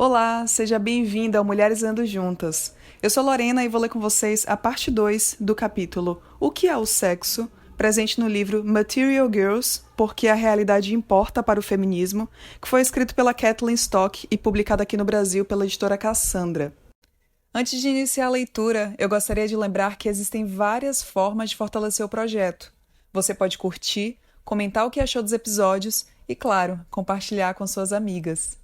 Olá, seja bem-vinda ao Mulheres Lendo Juntas. Eu sou Lorena e vou ler com vocês a parte 2 do capítulo O que é o sexo?, presente no livro Material Girls, Porque a Realidade Importa para o Feminismo, que foi escrito pela Kathleen Stock e publicado aqui no Brasil pela editora Cassandra. Antes de iniciar a leitura, eu gostaria de lembrar que existem várias formas de fortalecer o projeto. Você pode curtir, comentar o que achou dos episódios e, claro, compartilhar com suas amigas.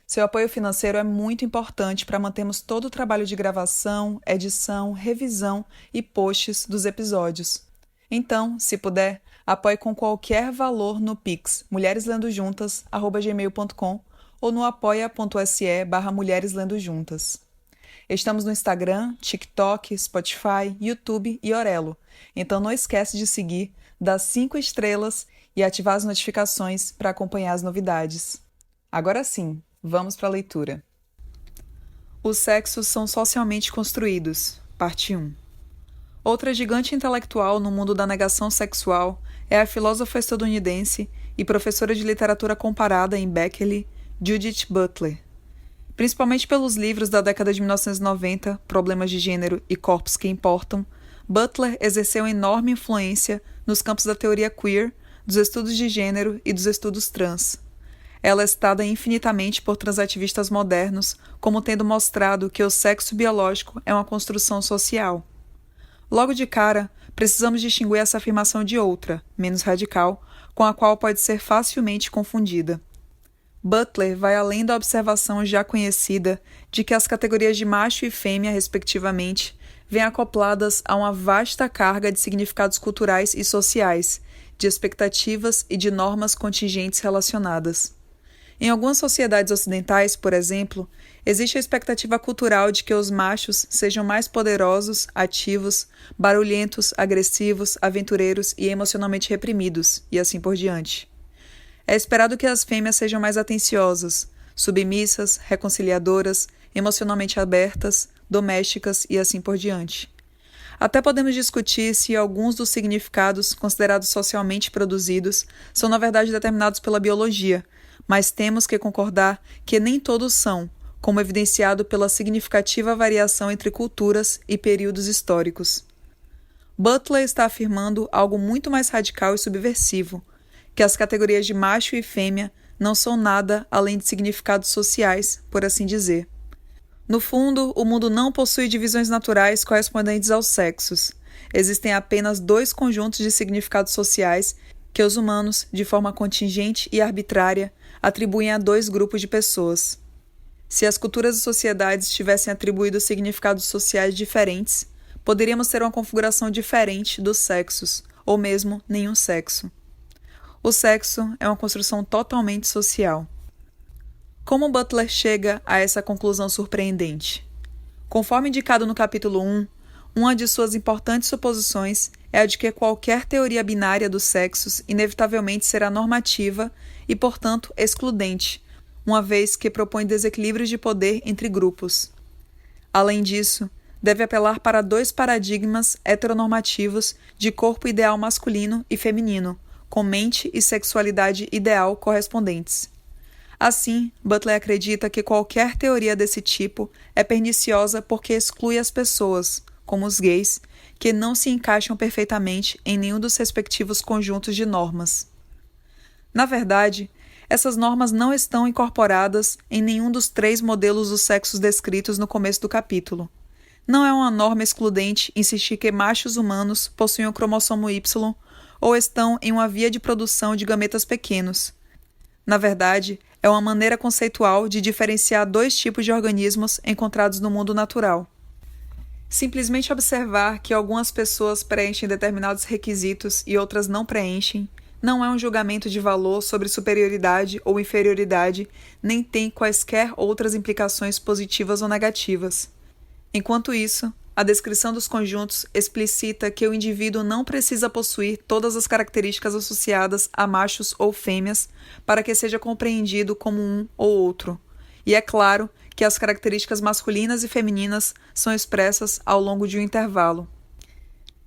Seu apoio financeiro é muito importante para mantermos todo o trabalho de gravação, edição, revisão e posts dos episódios. Então, se puder, apoie com qualquer valor no Pix mulhereslendojuntas@gmail.com ou no apoia.se/mulhereslendojuntas. Estamos no Instagram, TikTok, Spotify, YouTube e Orelo. Então não esquece de seguir, dar 5 estrelas e ativar as notificações para acompanhar as novidades. Agora sim, vamos para a leitura. Os sexos são socialmente construídos. Parte 1. Outra gigante intelectual no mundo da negação sexual é a filósofa estadunidense e professora de literatura comparada em Berkeley, Judith Butler. Principalmente pelos livros da década de 1990, Problemas de Gênero e Corpos que Importam, Butler exerceu enorme influência nos campos da teoria queer, dos estudos de gênero e dos estudos trans. Ela é citada infinitamente por transativistas modernos como tendo mostrado que o sexo biológico é uma construção social. Logo de cara, precisamos distinguir essa afirmação de outra, menos radical, com a qual pode ser facilmente confundida. Butler vai além da observação já conhecida de que as categorias de macho e fêmea, respectivamente, vêm acopladas a uma vasta carga de significados culturais e sociais, de expectativas e de normas contingentes relacionadas. Em algumas sociedades ocidentais, por exemplo, existe a expectativa cultural de que os machos sejam mais poderosos, ativos, barulhentos, agressivos, aventureiros e emocionalmente reprimidos, e assim por diante. É esperado que as fêmeas sejam mais atenciosas, submissas, reconciliadoras, emocionalmente abertas, domésticas e assim por diante. Até podemos discutir se alguns dos significados considerados socialmente produzidos são na verdade determinados pela biologia, mas temos que concordar que nem todos são, como evidenciado pela significativa variação entre culturas e períodos históricos. Butler está afirmando algo muito mais radical e subversivo, que as categorias de macho e fêmea não são nada além de significados sociais, por assim dizer. No fundo, o mundo não possui divisões naturais correspondentes aos sexos. Existem apenas 2 conjuntos de significados sociais que os humanos, de forma contingente e arbitrária, atribuem a 2 grupos de pessoas. Se as culturas e sociedades tivessem atribuído significados sociais diferentes, poderíamos ter uma configuração diferente dos sexos, ou mesmo nenhum sexo. O sexo é uma construção totalmente social. Como Butler chega a essa conclusão surpreendente? Conforme indicado no capítulo 1, uma de suas importantes suposições é a de que qualquer teoria binária dos sexos inevitavelmente será normativa e, portanto, excludente, uma vez que propõe desequilíbrios de poder entre grupos. Além disso, deve apelar para 2 paradigmas heteronormativos de corpo ideal masculino e feminino, com mente e sexualidade ideal correspondentes. Assim, Butler acredita que qualquer teoria desse tipo é perniciosa porque exclui as pessoas, como os gays, que não se encaixam perfeitamente em nenhum dos respectivos conjuntos de normas. Na verdade, essas normas não estão incorporadas em nenhum dos 3 modelos dos sexos descritos no começo do capítulo. Não é uma norma excludente insistir que machos humanos possuem o cromossomo Y ou estão em uma via de produção de gametas pequenos. Na verdade, é uma maneira conceitual de diferenciar 2 tipos de organismos encontrados no mundo natural. Simplesmente observar que algumas pessoas preenchem determinados requisitos e outras não preenchem não é um julgamento de valor sobre superioridade ou inferioridade, nem tem quaisquer outras implicações positivas ou negativas. Enquanto isso, a descrição dos conjuntos explicita que o indivíduo não precisa possuir todas as características associadas a machos ou fêmeas para que seja compreendido como um ou outro. E é claro que as características masculinas e femininas são expressas ao longo de um intervalo.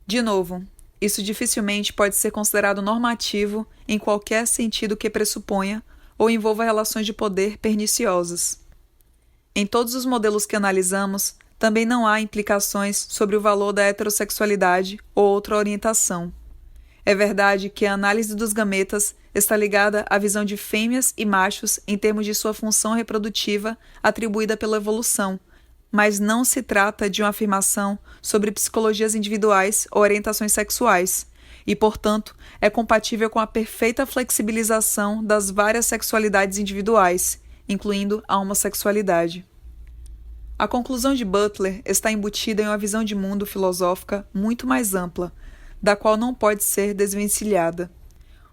De novo, isso dificilmente pode ser considerado normativo em qualquer sentido que pressuponha ou envolva relações de poder perniciosas. Em todos os modelos que analisamos, também não há implicações sobre o valor da heterossexualidade ou outra orientação. É verdade que a análise dos gametas está ligada à visão de fêmeas e machos em termos de sua função reprodutiva atribuída pela evolução, mas não se trata de uma afirmação sobre psicologias individuais ou orientações sexuais, e, portanto, é compatível com a perfeita flexibilização das várias sexualidades individuais, incluindo a homossexualidade. A conclusão de Butler está embutida em uma visão de mundo filosófica muito mais ampla, da qual não pode ser desvencilhada.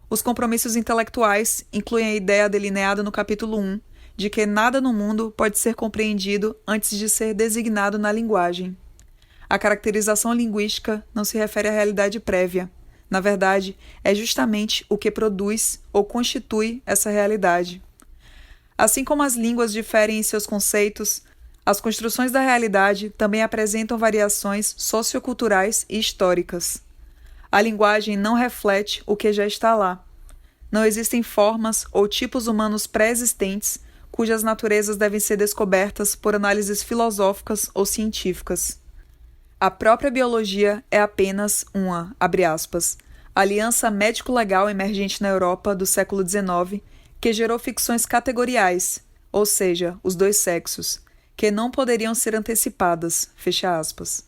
Os compromissos intelectuais incluem a ideia delineada no capítulo 1 de que nada no mundo pode ser compreendido antes de ser designado na linguagem. A caracterização linguística não se refere à realidade prévia. Na verdade, é justamente o que produz ou constitui essa realidade. Assim como as línguas diferem em seus conceitos, as construções da realidade também apresentam variações socioculturais e históricas. A linguagem não reflete o que já está lá. Não existem formas ou tipos humanos pré-existentes cujas naturezas devem ser descobertas por análises filosóficas ou científicas. A própria biologia é apenas uma, abre aspas, aliança médico-legal emergente na Europa do século XIX que gerou ficções categoriais, ou seja, os dois sexos, que não poderiam ser antecipadas, fecha aspas.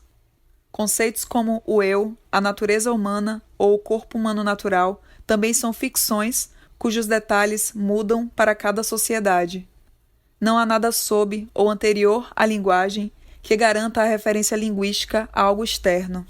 Conceitos como o eu, a natureza humana ou o corpo humano natural também são ficções cujos detalhes mudam para cada sociedade. Não há nada sob ou anterior à linguagem que garanta a referência linguística a algo externo.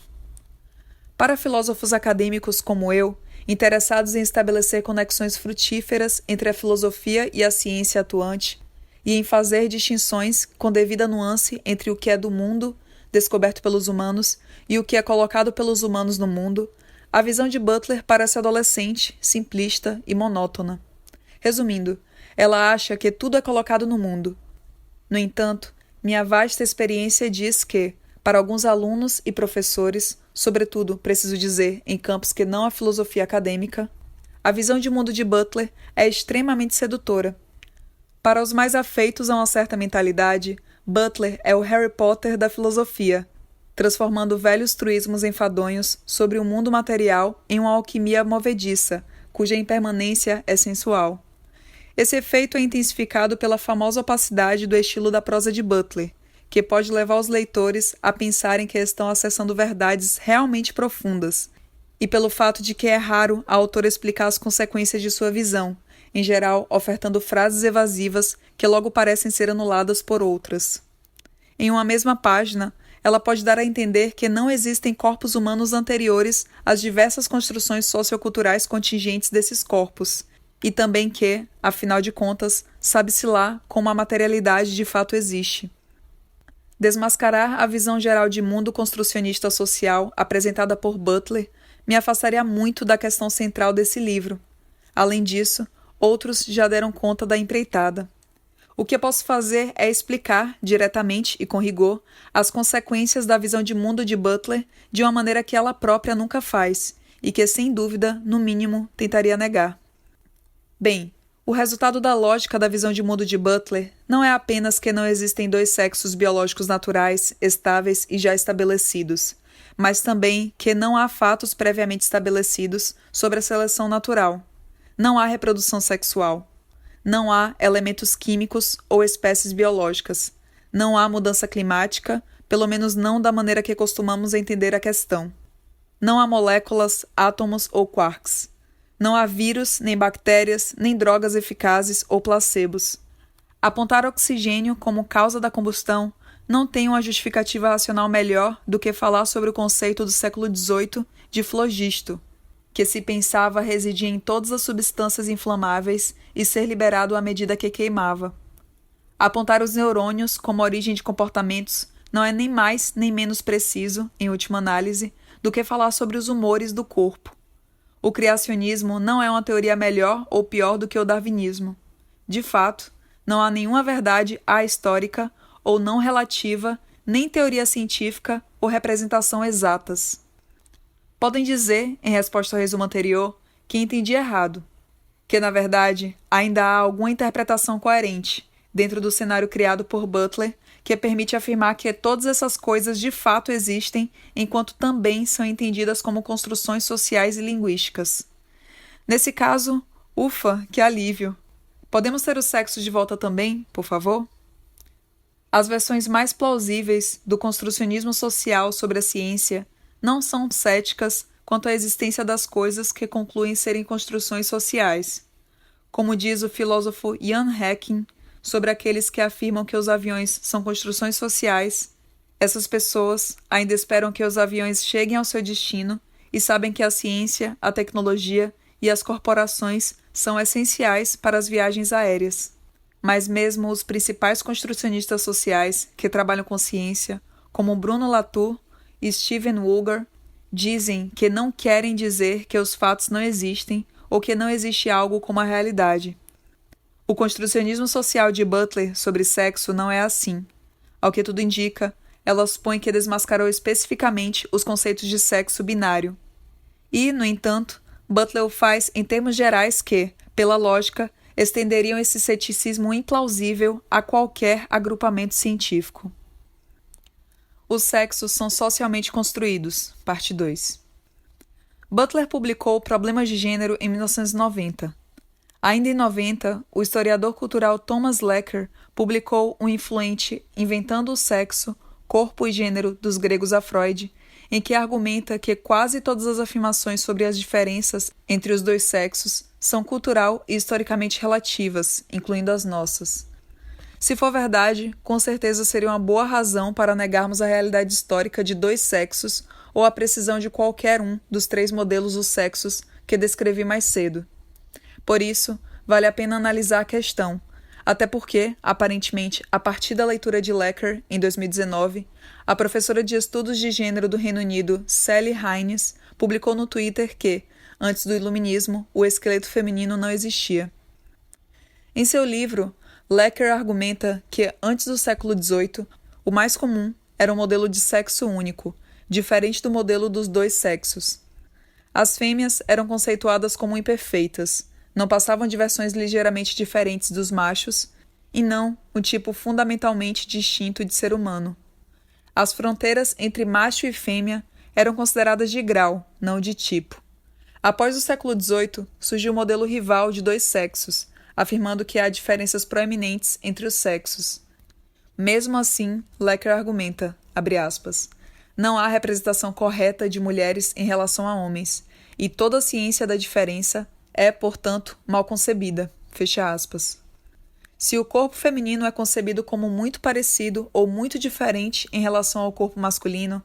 Para filósofos acadêmicos como eu, interessados em estabelecer conexões frutíferas entre a filosofia e a ciência atuante, e em fazer distinções com devida nuance entre o que é do mundo, descoberto pelos humanos, e o que é colocado pelos humanos no mundo, a visão de Butler parece adolescente, simplista e monótona. Resumindo, ela acha que tudo é colocado no mundo. No entanto, minha vasta experiência diz que, para alguns alunos e professores, sobretudo, preciso dizer, em campos que não a filosofia acadêmica, a visão de mundo de Butler é extremamente sedutora. Para os mais afeitos a uma certa mentalidade, Butler é o Harry Potter da filosofia, transformando velhos truísmos enfadonhos sobre o mundo material em uma alquimia movediça, cuja impermanência é sensual. Esse efeito é intensificado pela famosa opacidade do estilo da prosa de Butler, que pode levar os leitores a pensarem que estão acessando verdades realmente profundas, e pelo fato de que é raro a autora explicar as consequências de sua visão, em geral ofertando frases evasivas que logo parecem ser anuladas por outras. Em uma mesma página, ela pode dar a entender que não existem corpos humanos anteriores às diversas construções socioculturais contingentes desses corpos, e também que, afinal de contas, sabe-se lá como a materialidade de fato existe. Desmascarar a visão geral de mundo construcionista social apresentada por Butler me afastaria muito da questão central desse livro. Além disso, outros já deram conta da empreitada. O que eu posso fazer é explicar, diretamente e com rigor, as consequências da visão de mundo de Butler de uma maneira que ela própria nunca faz, e que, sem dúvida, no mínimo, tentaria negar. Bem, o resultado da lógica da visão de mundo de Butler não é apenas que não existem dois sexos biológicos naturais, estáveis e já estabelecidos, mas também que não há fatos previamente estabelecidos sobre a seleção natural. Não há reprodução sexual. Não há elementos químicos ou espécies biológicas. Não há mudança climática, pelo menos não da maneira que costumamos entender a questão. Não há moléculas, átomos ou quarks. Não há vírus, nem bactérias, nem drogas eficazes ou placebos. Apontar oxigênio como causa da combustão não tem uma justificativa racional melhor do que falar sobre o conceito do século XVIII de flogisto, que se pensava residir em todas as substâncias inflamáveis e ser liberado à medida que queimava. Apontar os neurônios como origem de comportamentos não é nem mais nem menos preciso, em última análise, do que falar sobre os humores do corpo. O criacionismo não é uma teoria melhor ou pior do que o darwinismo. De fato, não há nenhuma verdade ahistórica ou não relativa, nem teoria científica ou representação exatas. Podem dizer, em resposta ao resumo anterior, que entendi errado, que, na verdade, ainda há alguma interpretação coerente, dentro do cenário criado por Butler, que permite afirmar que todas essas coisas de fato existem, enquanto também são entendidas como construções sociais e linguísticas. Nesse caso, ufa, que alívio! Podemos ter o sexo de volta também, por favor? As versões mais plausíveis do construcionismo social sobre a ciência não são céticas quanto à existência das coisas que concluem serem construções sociais. Como diz o filósofo Ian Hacking sobre aqueles que afirmam que os aviões são construções sociais, essas pessoas ainda esperam que os aviões cheguem ao seu destino e sabem que a ciência, a tecnologia e as corporações são essenciais para as viagens aéreas. Mas mesmo os principais construcionistas sociais que trabalham com ciência, como Bruno Latour e Steven Woolgar, dizem que não querem dizer que os fatos não existem ou que não existe algo como a realidade. O construcionismo social de Butler sobre sexo não é assim. Ao que tudo indica, ela supõe que desmascarou especificamente os conceitos de sexo binário. E, no entanto, Butler o faz em termos gerais que, pela lógica, estenderiam esse ceticismo implausível a qualquer agrupamento científico. Os sexos são socialmente construídos, parte 2. Butler publicou Problemas de Gênero em 1990. Ainda em 90, o historiador cultural Thomas Lecker publicou o influente Inventando o Sexo, Corpo e Gênero dos Gregos a Freud, em que argumenta que quase todas as afirmações sobre as diferenças entre os dois sexos são cultural e historicamente relativas, incluindo as nossas. Se for verdade, com certeza seria uma boa razão para negarmos a realidade histórica de dois sexos ou a precisão de qualquer um dos 3 modelos dos sexos que descrevi mais cedo. Por isso, vale a pena analisar a questão, até porque, aparentemente, a partir da leitura de Lecker, em 2019, a professora de Estudos de Gênero do Reino Unido, Sally Hines, publicou no Twitter que, antes do Iluminismo, o esqueleto feminino não existia. Em seu livro, Lecker argumenta que, antes do século XVIII, o mais comum era um modelo de sexo único, diferente do modelo dos dois sexos. As fêmeas eram conceituadas como imperfeitas, não passavam de versões ligeiramente diferentes dos machos e não um tipo fundamentalmente distinto de ser humano. As fronteiras entre macho e fêmea eram consideradas de grau, não de tipo. Após o século XVIII, surgiu o modelo rival de dois sexos, afirmando que há diferenças proeminentes entre os sexos. Mesmo assim, Lecker argumenta, abre aspas, não há representação correta de mulheres em relação a homens, e toda a ciência da diferença é, portanto, mal concebida, fecha aspas. Se o corpo feminino é concebido como muito parecido ou muito diferente em relação ao corpo masculino,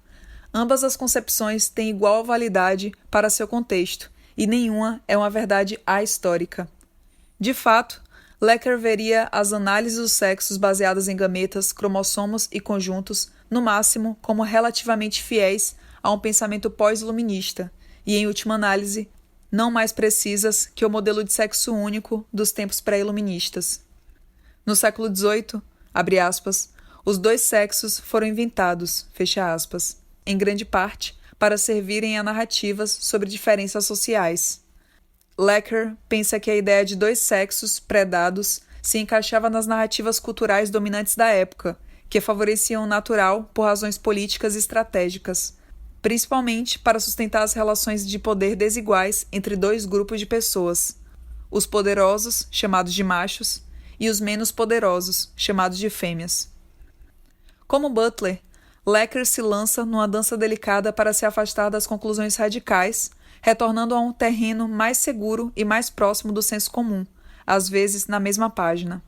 ambas as concepções têm igual validade para seu contexto, e nenhuma é uma verdade ahistórica. De fato, Lecker veria as análises dos sexos baseadas em gametas, cromossomos e conjuntos, no máximo, como relativamente fiéis a um pensamento pós-iluminista, e, em última análise, não mais precisas que o modelo de sexo único dos tempos pré-iluministas. No século XVIII, abre aspas, os dois sexos foram inventados, fecha aspas, em grande parte para servirem a narrativas sobre diferenças sociais. Lecker pensa que a ideia de dois sexos pré-dados se encaixava nas narrativas culturais dominantes da época, que favoreciam o natural por razões políticas e estratégicas, principalmente para sustentar as relações de poder desiguais entre dois grupos de pessoas, os poderosos, chamados de machos, e os menos poderosos, chamados de fêmeas. Como Butler, Lecker se lança numa dança delicada para se afastar das conclusões radicais, retornando a um terreno mais seguro e mais próximo do senso comum, às vezes na mesma página.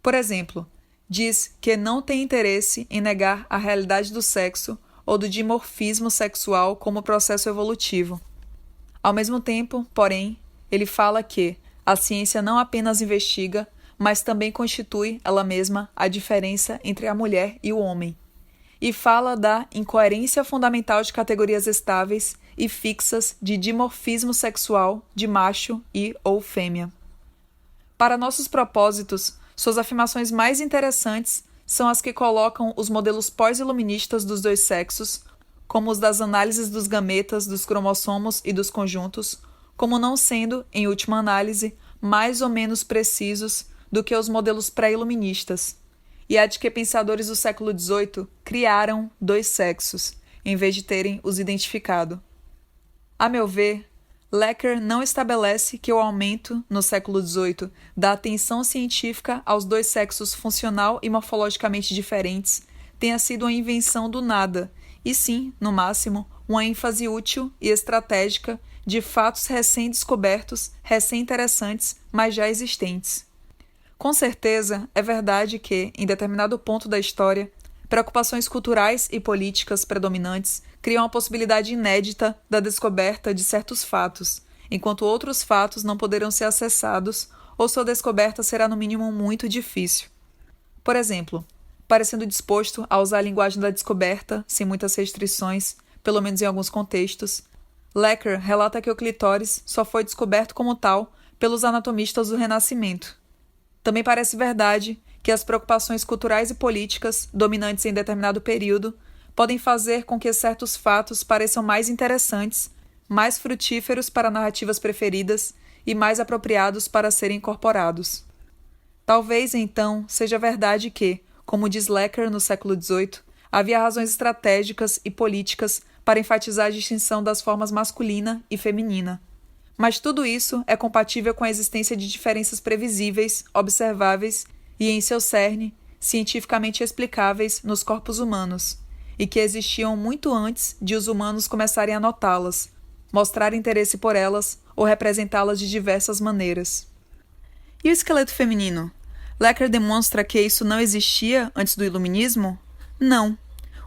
Por exemplo, diz que não tem interesse em negar a realidade do sexo ou do dimorfismo sexual como processo evolutivo. Ao mesmo tempo, porém, ele fala que a ciência não apenas investiga, mas também constitui, ela mesma, a diferença entre a mulher e o homem. E fala da incoerência fundamental de categorias estáveis e fixas de dimorfismo sexual de macho e ou fêmea. Para nossos propósitos, suas afirmações mais interessantes são as que colocam os modelos pós-iluministas dos dois sexos, como os das análises dos gametas, dos cromossomos e dos conjuntos, como não sendo, em última análise, mais ou menos precisos do que os modelos pré-iluministas, e a de que pensadores do século XVIII criaram dois sexos, em vez de terem os identificado. A meu ver, Lecker não estabelece que o aumento, no século XVIII, da atenção científica aos dois sexos funcional e morfologicamente diferentes tenha sido uma invenção do nada, e sim, no máximo, uma ênfase útil e estratégica de fatos recém-descobertos, recém-interessantes, mas já existentes. Com certeza, é verdade que, em determinado ponto da história, preocupações culturais e políticas predominantes criam a possibilidade inédita da descoberta de certos fatos, enquanto outros fatos não poderão ser acessados ou sua descoberta será no mínimo muito difícil. Por exemplo, parecendo disposto a usar a linguagem da descoberta, sem muitas restrições, pelo menos em alguns contextos, Lecker relata que o clitóris só foi descoberto como tal pelos anatomistas do Renascimento. Também parece verdade que as preocupações culturais e políticas, dominantes em determinado período, podem fazer com que certos fatos pareçam mais interessantes, mais frutíferos para narrativas preferidas e mais apropriados para serem incorporados. Talvez, então, seja verdade que, como diz Lecker no século XVIII, havia razões estratégicas e políticas para enfatizar a distinção das formas masculina e feminina. Mas tudo isso é compatível com a existência de diferenças previsíveis, observáveis e, em seu cerne, cientificamente explicáveis nos corpos humanos, e que existiam muito antes de os humanos começarem a notá-las, mostrar interesse por elas ou representá-las de diversas maneiras. E o esqueleto feminino? Lecker demonstra que isso não existia antes do Iluminismo? Não.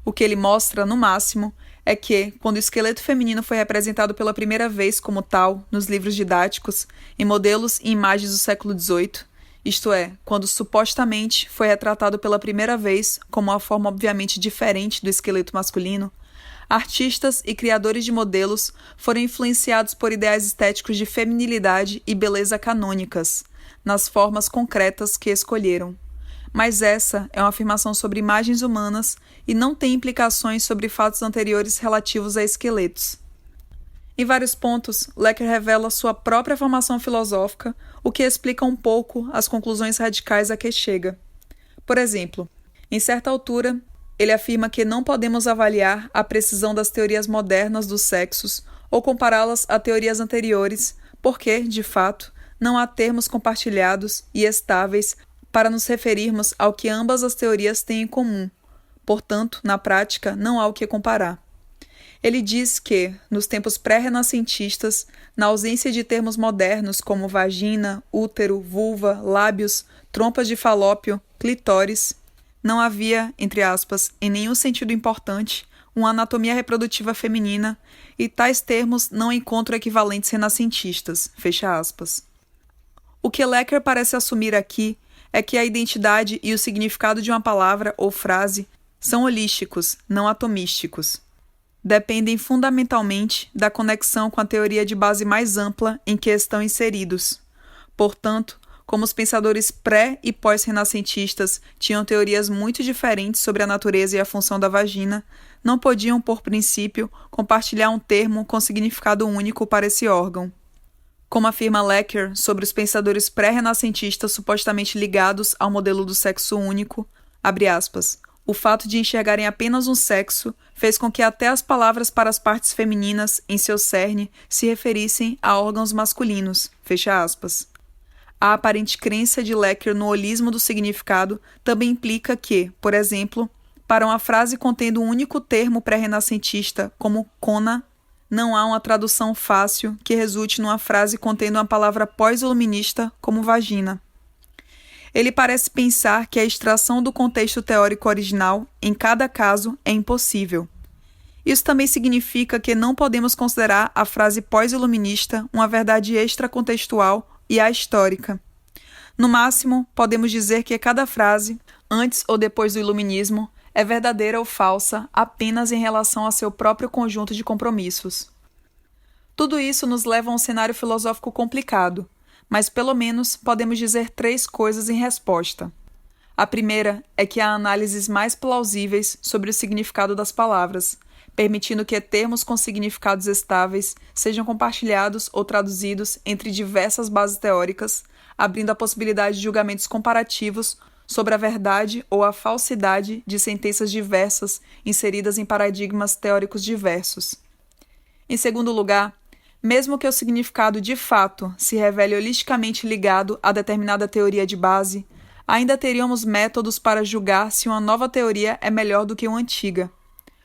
O que ele mostra, no máximo, é que, quando o esqueleto feminino foi representado pela primeira vez como tal nos livros didáticos, em modelos e imagens do século XVIII, isto é, quando supostamente foi retratado pela primeira vez como uma forma obviamente diferente do esqueleto masculino, artistas e criadores de modelos foram influenciados por ideais estéticos de feminilidade e beleza canônicas, nas formas concretas que escolheram. Mas essa é uma afirmação sobre imagens humanas e não tem implicações sobre fatos anteriores relativos a esqueletos. Em vários pontos, Lecker revela sua própria formação filosófica, o que explica um pouco as conclusões radicais a que chega. Por exemplo, em certa altura, ele afirma que não podemos avaliar a precisão das teorias modernas dos sexos ou compará-las a teorias anteriores, porque, de fato, não há termos compartilhados e estáveis para nos referirmos ao que ambas as teorias têm em comum. Portanto, na prática, não há o que comparar. Ele diz que, nos tempos pré-renascentistas, na ausência de termos modernos como vagina, útero, vulva, lábios, trompas de falópio, clitóris, não havia, entre aspas, em nenhum sentido importante, uma anatomia reprodutiva feminina e tais termos não encontram equivalentes renascentistas, fecha aspas. O que Lecker parece assumir aqui é que a identidade e o significado de uma palavra ou frase são holísticos, não atomísticos. Dependem fundamentalmente da conexão com a teoria de base mais ampla em que estão inseridos. Portanto, como os pensadores pré- e pós-renascentistas tinham teorias muito diferentes sobre a natureza e a função da vagina, não podiam, por princípio, compartilhar um termo com significado único para esse órgão. Como afirma Lecker sobre os pensadores pré-renascentistas supostamente ligados ao modelo do sexo único, abre aspas, o fato de enxergarem apenas um sexo fez com que até as palavras para as partes femininas, em seu cerne, se referissem a órgãos masculinos, fecha aspas. A aparente crença de Lecker no holismo do significado também implica que, por exemplo, para uma frase contendo um único termo pré-renascentista, como cona, não há uma tradução fácil que resulte numa frase contendo uma palavra pós-iluminista como vagina. Ele parece pensar que a extração do contexto teórico original, em cada caso, é impossível. Isso também significa que não podemos considerar a frase pós-iluminista uma verdade extracontextual e ahistórica. No máximo, podemos dizer que cada frase, antes ou depois do iluminismo, é verdadeira ou falsa apenas em relação a seu próprio conjunto de compromissos. Tudo isso nos leva a um cenário filosófico complicado, mas pelo menos podemos dizer 3 coisas em resposta. A primeira é que há análises mais plausíveis sobre o significado das palavras, permitindo que termos com significados estáveis sejam compartilhados ou traduzidos entre diversas bases teóricas, abrindo a possibilidade de julgamentos comparativos sobre a verdade ou a falsidade de sentenças diversas inseridas em paradigmas teóricos diversos. Em segundo lugar, mesmo que o significado de fato se revele holisticamente ligado a determinada teoria de base, ainda teríamos métodos para julgar se uma nova teoria é melhor do que uma antiga.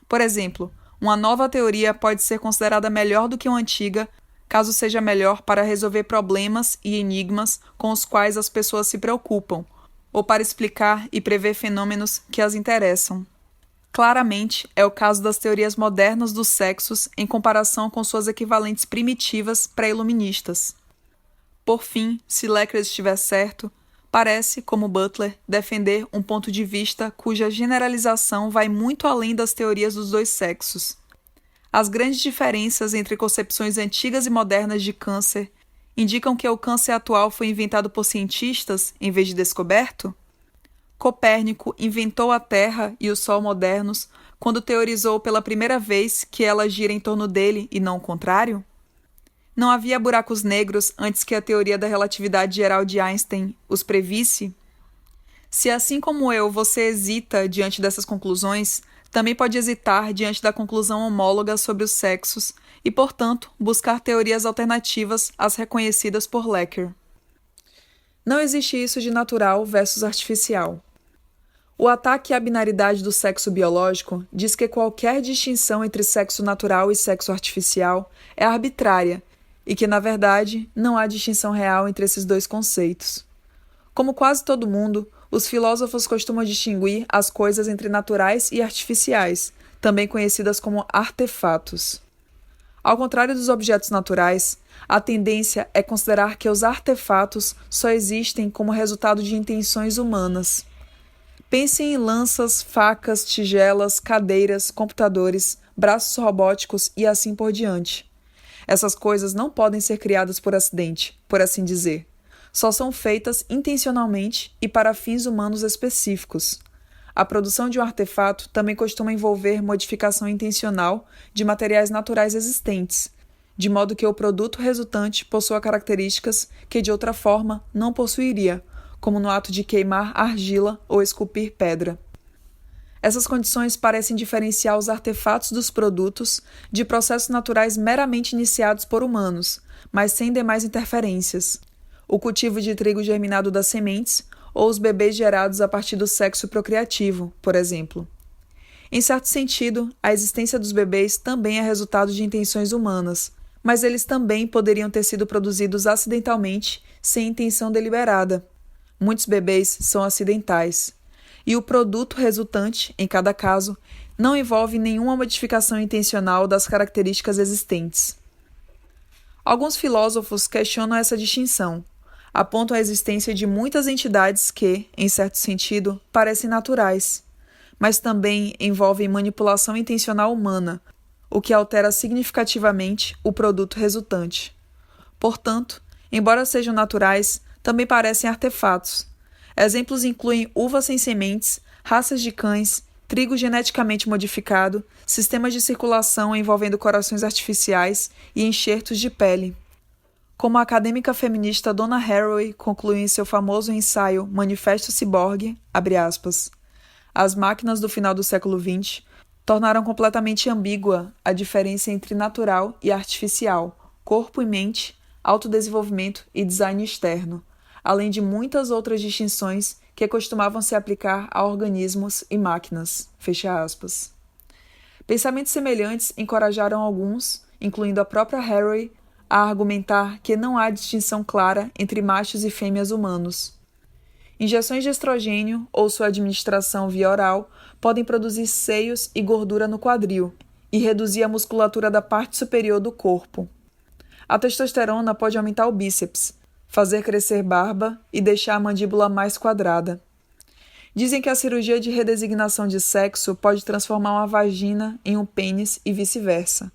Por exemplo, uma nova teoria pode ser considerada melhor do que uma antiga, caso seja melhor para resolver problemas e enigmas com os quais as pessoas se preocupam, ou para explicar e prever fenômenos que as interessam. Claramente, é o caso das teorias modernas dos sexos em comparação com suas equivalentes primitivas pré-iluministas. Por fim, se Lecker estiver certo, parece, como Butler, defender um ponto de vista cuja generalização vai muito além das teorias dos dois sexos. As grandes diferenças entre concepções antigas e modernas de câncer indicam que o câncer atual foi inventado por cientistas em vez de descoberto? Copérnico inventou a Terra e o Sol modernos quando teorizou pela primeira vez que ela gira em torno dele e não o contrário? Não havia buracos negros antes que a teoria da relatividade geral de Einstein os previsse? Se, assim como eu, você hesita diante dessas conclusões, também pode hesitar diante da conclusão homóloga sobre os sexos e, portanto, buscar teorias alternativas às reconhecidas por Lecker. Não existe isso de natural versus artificial. O ataque à binaridade do sexo biológico diz que qualquer distinção entre sexo natural e sexo artificial é arbitrária e que, na verdade, não há distinção real entre esses dois conceitos. Como quase todo mundo, os filósofos costumam distinguir as coisas entre naturais e artificiais, também conhecidas como artefatos. Ao contrário dos objetos naturais, a tendência é considerar que os artefatos só existem como resultado de intenções humanas. Pensem em lanças, facas, tigelas, cadeiras, computadores, braços robóticos e assim por diante. Essas coisas não podem ser criadas por acidente, por assim dizer. Só são feitas intencionalmente e para fins humanos específicos. A produção de um artefato também costuma envolver modificação intencional de materiais naturais existentes, de modo que o produto resultante possua características que de outra forma não possuiria, como no ato de queimar argila ou esculpir pedra. Essas condições parecem diferenciar os artefatos dos produtos de processos naturais meramente iniciados por humanos, mas sem demais interferências. O cultivo de trigo germinado das sementes ou os bebês gerados a partir do sexo procriativo, por exemplo. Em certo sentido, a existência dos bebês também é resultado de intenções humanas, mas eles também poderiam ter sido produzidos acidentalmente, sem intenção deliberada. Muitos bebês são acidentais. E o produto resultante, em cada caso, não envolve nenhuma modificação intencional das características existentes. Alguns filósofos questionam essa distinção, apontam a existência de muitas entidades que, em certo sentido, parecem naturais, mas também envolvem manipulação intencional humana, o que altera significativamente o produto resultante. Portanto, embora sejam naturais, também parecem artefatos. Exemplos incluem uvas sem sementes, raças de cães, trigo geneticamente modificado, sistemas de circulação envolvendo corações artificiais e enxertos de pele. Como a acadêmica feminista Donna Haraway conclui em seu famoso ensaio Manifesto Ciborgue, abre aspas, as máquinas do final do século XX tornaram completamente ambígua a diferença entre natural e artificial, corpo e mente, autodesenvolvimento e design externo, além de muitas outras distinções que costumavam se aplicar a organismos e máquinas. Fecha aspas. Pensamentos semelhantes encorajaram alguns, incluindo a própria Haraway, a argumentar que não há distinção clara entre machos e fêmeas humanos. Injeções de estrogênio ou sua administração via oral podem produzir seios e gordura no quadril e reduzir a musculatura da parte superior do corpo. A testosterona pode aumentar o bíceps, fazer crescer barba e deixar a mandíbula mais quadrada. Dizem que a cirurgia de redesignação de sexo pode transformar uma vagina em um pênis e vice-versa.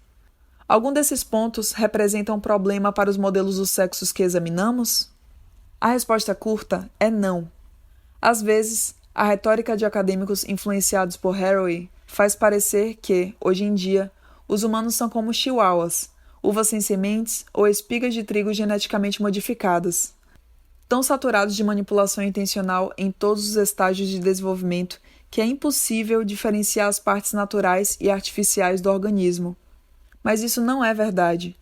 Algum desses pontos representam um problema para os modelos dos sexos que examinamos? A resposta curta é não. Às vezes, a retórica de acadêmicos influenciados por Haraway faz parecer que, hoje em dia, os humanos são como chihuahuas, uvas sem sementes ou espigas de trigo geneticamente modificadas. tão saturados de manipulação intencional em todos os estágios de desenvolvimento que é impossível diferenciar as partes naturais e artificiais do organismo. Mas isso não é verdade.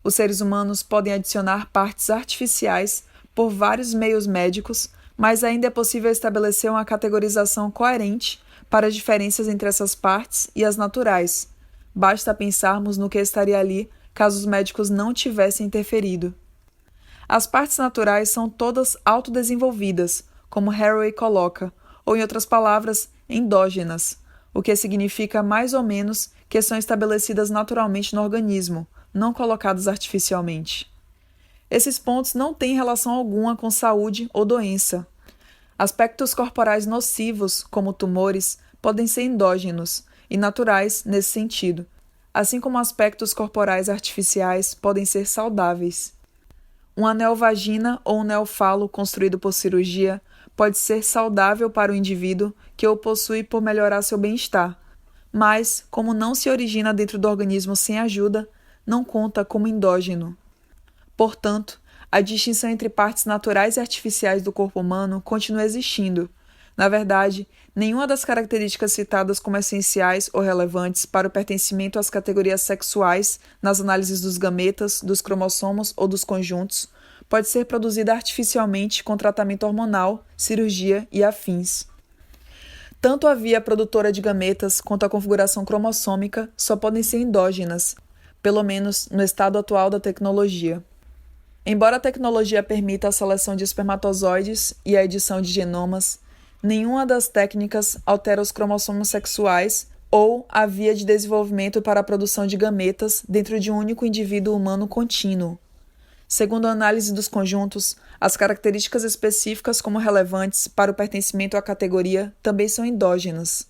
Os seres humanos podem adicionar partes artificiais por vários meios médicos, mas ainda é possível estabelecer uma categorização coerente para as diferenças entre essas partes e as naturais. Basta pensarmos no que estaria ali caso os médicos não tivessem interferido. As partes naturais são todas autodesenvolvidas, como Haraway coloca, ou em outras palavras, endógenas, o que significa mais ou menos que são estabelecidas naturalmente no organismo, não colocadas artificialmente. Esses pontos não têm relação alguma com saúde ou doença. Aspectos corporais nocivos, como tumores, podem ser endógenos e naturais nesse sentido, assim como aspectos corporais artificiais podem ser saudáveis. Um anel vagina ou um neofalo construído por cirurgia pode ser saudável para o indivíduo que o possui por melhorar seu bem-estar, mas, como não se origina dentro do organismo sem ajuda, não conta como endógeno. Portanto, a distinção entre partes naturais e artificiais do corpo humano continua existindo. Na verdade, nenhuma das características citadas como essenciais ou relevantes para o pertencimento às categorias sexuais nas análises dos gametas, dos cromossomos ou dos conjuntos pode ser produzida artificialmente com tratamento hormonal, cirurgia e afins. Tanto a via produtora de gametas quanto a configuração cromossômica só podem ser endógenas, pelo menos no estado atual da tecnologia. Embora a tecnologia permita a seleção de espermatozoides e a edição de genomas, nenhuma das técnicas altera os cromossomos sexuais ou a via de desenvolvimento para a produção de gametas dentro de um único indivíduo humano contínuo. Segundo a análise dos conjuntos, as características específicas como relevantes para o pertencimento à categoria também são endógenas.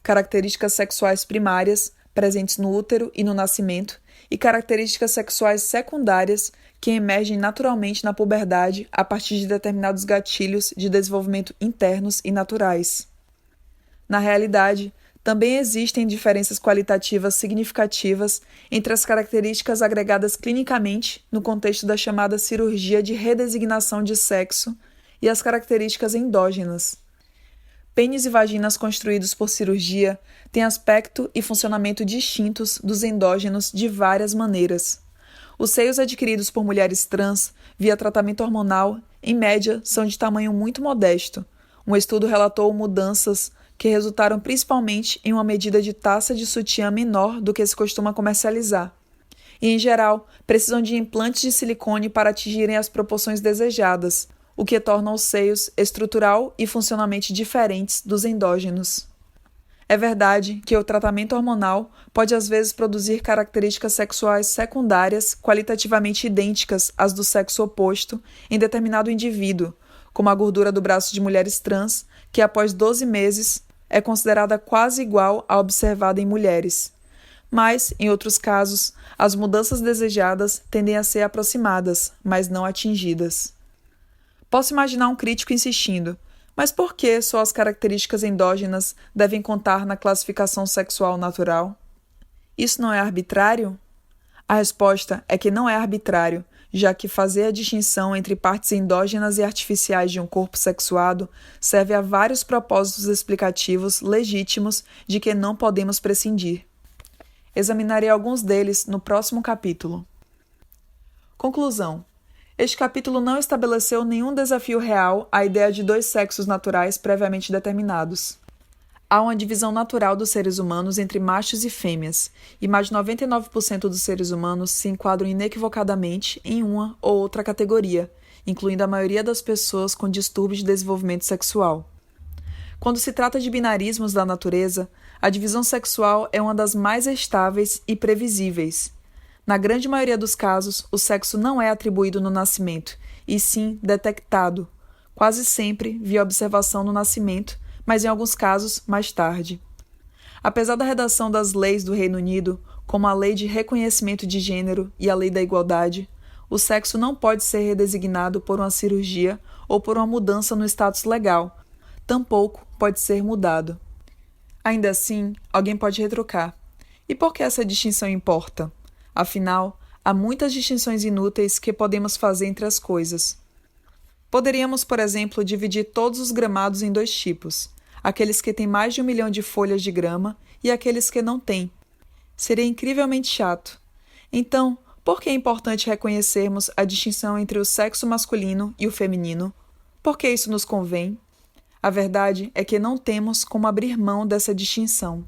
Características sexuais primárias, presentes no útero e no nascimento, e características sexuais secundárias que emergem naturalmente na puberdade a partir de determinados gatilhos de desenvolvimento internos e naturais. Na realidade, também existem diferenças qualitativas significativas entre as características agregadas clinicamente no contexto da chamada cirurgia de redesignação de sexo e as características endógenas. Pênis e vaginas construídos por cirurgia têm aspecto e funcionamento distintos dos endógenos de várias maneiras. Os seios adquiridos por mulheres trans via tratamento hormonal, em média, são de tamanho muito modesto. Um estudo relatou mudanças que resultaram principalmente em uma medida de taça de sutiã menor do que se costuma comercializar. E, em geral, precisam de implantes de silicone para atingirem as proporções desejadas, o que torna os seios estrutural e funcionalmente diferentes dos endógenos. É verdade que o tratamento hormonal pode às vezes produzir características sexuais secundárias qualitativamente idênticas às do sexo oposto em determinado indivíduo, como a gordura do braço de mulheres trans, que após 12 meses é considerada quase igual à observada em mulheres. Mas, em outros casos, as mudanças desejadas tendem a ser aproximadas, mas não atingidas. Posso imaginar um crítico insistindo: mas por que só as características endógenas devem contar na classificação sexual natural? Isso não é arbitrário? A resposta é que não é arbitrário, já que fazer a distinção entre partes endógenas e artificiais de um corpo sexuado serve a vários propósitos explicativos legítimos de que não podemos prescindir. Examinarei alguns deles no próximo capítulo. Conclusão. Este capítulo não estabeleceu nenhum desafio real à ideia de dois sexos naturais previamente determinados. Há uma divisão natural dos seres humanos entre machos e fêmeas, e mais de 99% dos seres humanos se enquadram inequivocadamente em uma ou outra categoria, incluindo a maioria das pessoas com distúrbios de desenvolvimento sexual. Quando se trata de binarismos da natureza, a divisão sexual é uma das mais estáveis e previsíveis. Na grande maioria dos casos, o sexo não é atribuído no nascimento, e sim detectado, quase sempre via observação no nascimento, mas em alguns casos mais tarde. Apesar da redação das leis do Reino Unido, como a Lei de Reconhecimento de Gênero e a Lei da Igualdade, o sexo não pode ser redesignado por uma cirurgia ou por uma mudança no status legal, tampouco pode ser mudado. Ainda assim, alguém pode retrucar: e por que essa distinção importa? Afinal, há muitas distinções inúteis que podemos fazer entre as coisas. Poderíamos, por exemplo, dividir todos os gramados em dois tipos: aqueles que têm mais de 1 milhão de folhas de grama e aqueles que não têm. Seria incrivelmente chato. Então, por que é importante reconhecermos a distinção entre o sexo masculino e o feminino? Por que isso nos convém? A verdade é que não temos como abrir mão dessa distinção.